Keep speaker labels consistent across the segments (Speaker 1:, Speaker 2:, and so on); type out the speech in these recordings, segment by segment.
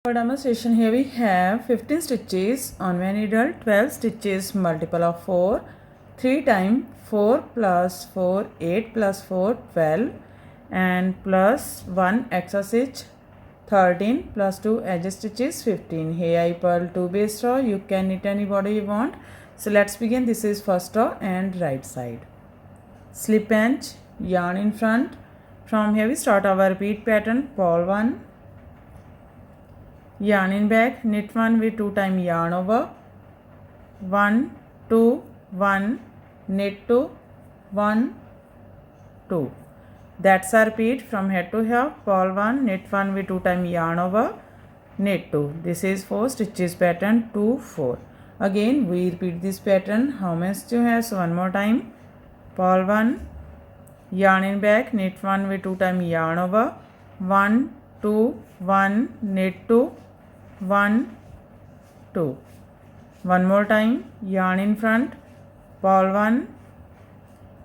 Speaker 1: For demonstration, here we have 15 stitches on one needle, 12 stitches multiple of 4, 3 times 4 plus 4, 8 plus 4, 12 and plus 1 extra stitch 13 plus 2 edge stitches 15. Here I purl 2 base row. You can knit any border you want. So let's begin. This is first row and right side. Slip pinch, yarn in front. From here we start our repeat pattern. Purl 1, yarn in back, knit 1 with 2 times yarn over, 1 2 1, knit 2, 1 2. That's a repeat from here to here. Purl 1, knit 1 with 2 times yarn over, knit 2. This is 4 stitches pattern 2 4. Again we repeat this pattern. How many you have? So one more time. Purl 1, yarn in back, knit 1 with 2 times yarn over, 1 2 1, knit 2, 1 2. One more time. Yarn in front, purl 1,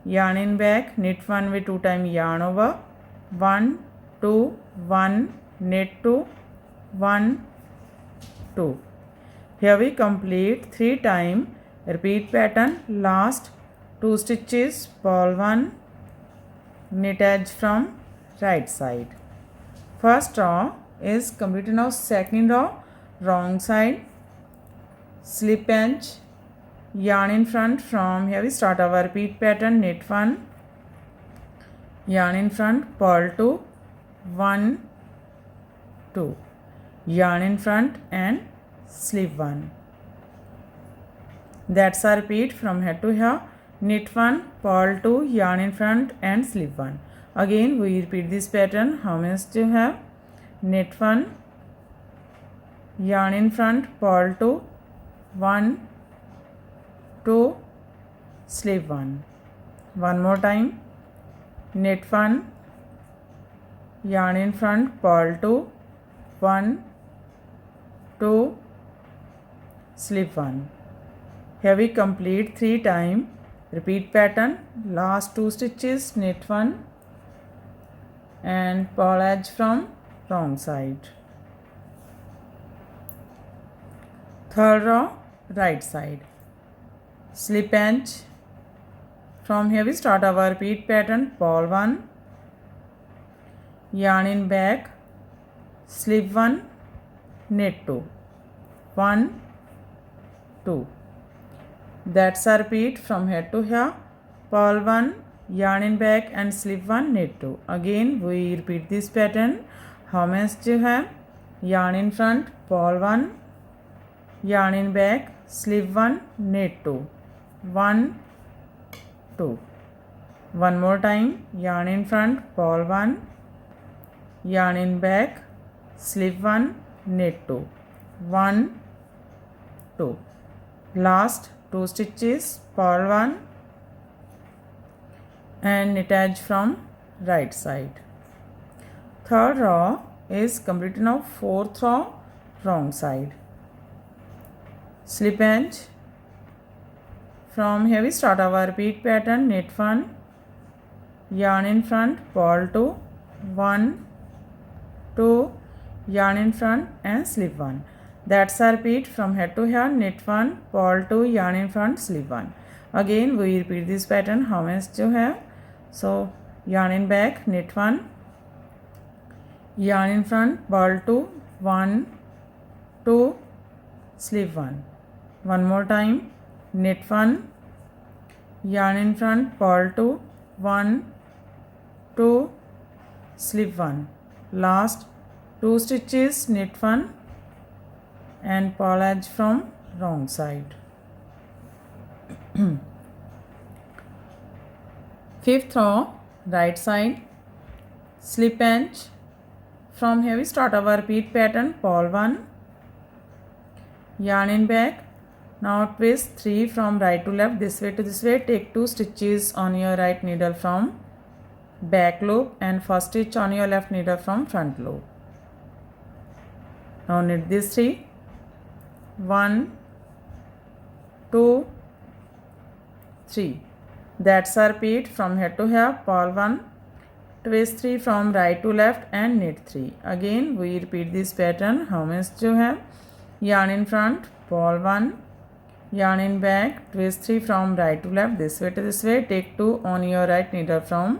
Speaker 1: yarn in back, knit 1 with 2 times yarn over, 1 2 1, knit 2, 1 2. Here we complete 3 times repeat pattern. Last 2 stitches, purl 1, knit edge from right side. First row is completed. Now second row, wrong side. Slip pinch, yarn in front. From here we start our repeat pattern. Knit 1, yarn in front, purl 2, 1 2, yarn in front and slip 1. That's a repeat from here to here. Knit 1, purl 2, yarn in front and slip 1. Again we repeat this pattern. How many do you have? Knit 1, yarn in front, purl 2, 1 2, slip 1. One more time. Knit 1, yarn in front, purl 2, 1 2, slip 1. Here we complete 3 times repeat pattern. Last 2 stitches, knit 1 and purl edge from wrong side. Third row, right side. Slip pinch. From here we start our repeat pattern. Purl 1, yarn in back, slip 1, knit 2, 1 2. That's a repeat from here to here. Purl 1, yarn in back and slip 1, knit 2. Again we repeat this pattern. How many do you have? Yarn in front, purl 1, yarn in back, slip 1, knit 2, 1 2. One more time. Yarn in front, purl 1, yarn in back, slip 1, knit 2, 1 2. Last 2 stitches, purl 1 and knit edge from right side. Third row is completed. Now fourth row, wrong side. Slip pinch. From here we start our repeat pattern. Knit 1, yarn in front, purl 2, 1 2, yarn in front and slip 1. That's a repeat from here to here. Knit 1, purl 2, yarn in front, slip 1. Again we repeat this pattern. How many do you have? So yarn in back, knit 1, yarn in front, purl 2, 1 2, slip 1. One more time. Knit 1, yarn in front, purl 2, 1 2, slip 1. Last 2 stitches, knit 1 and purl edge from wrong side. Fifth row, right side. Slip pinch. From here we start our repeat pattern. Purl 1, yarn in back. Now twist 3 from right to left, this way to this way. Take 2 stitches on your right needle from back loop and first stitch on your left needle from front loop. Now knit these 3, 1 2 3. That's a repeat from here to here. Purl 1, twist 3 from right to left and knit 3. Again we repeat this pattern. How many जो है, yarn in front, purl 1, yarn in back, twist 3 from right to left, this way to this way, take 2 on your right needle from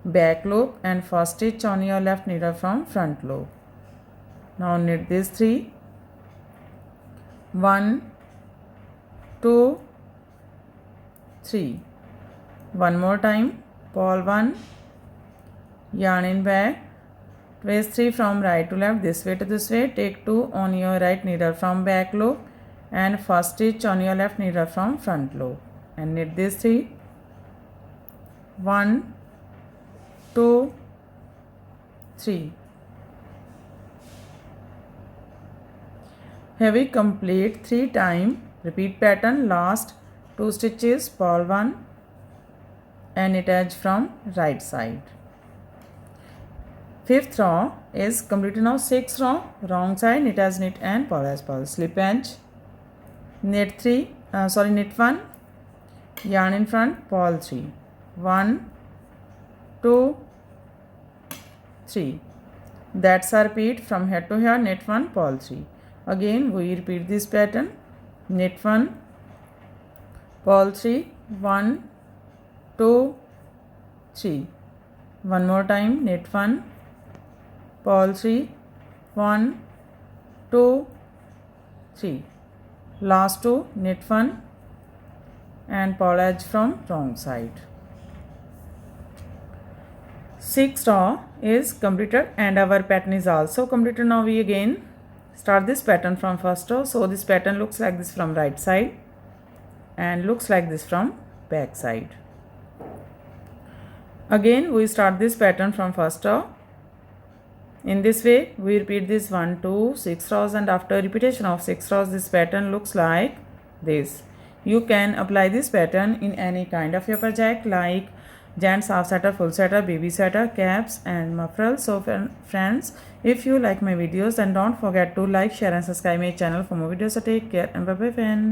Speaker 1: back loop and first stitch on your left needle from front loop. Now knit these 3, 1, 2, 3. One more time, purl 1, yarn in back, twist 3 from right to left, this way to this way, take 2 on your right needle from back loop and first stitch on your left needle from front loop and knit these 3, 1, 2, 3. Here we complete 3 times repeat pattern. Last 2 stitches, purl 1 and knit edge from right side. 5th row is completed now. 6th row, wrong side, knit as knit and purl as purl. Slip edge, knit 1, yarn in front, purl 3, 1, 2, 3. That's our repeat from here to here. Knit 1, purl 3. Again we repeat this pattern. Knit 1, purl 3, 1, 2, 3. One more time, knit 1, purl 3, 1, 2, 3. Last 2, knit 1 and purl edge from wrong side. 6th row is completed and our pattern is also completed. Now we again start this pattern from first row. So this pattern looks like this from right side and looks like this from back side. Again we start this pattern from first row. In this way we repeat this 1, 2, 6 rows, and after repetition of 6 rows this pattern looks like this. You can apply this pattern in any kind of your project like gents half sweater, full sweater, baby sweater, caps and mufflers. So friends, if you like my videos then don't forget to like, share and subscribe my channel for more videos. So take care and bye bye friends.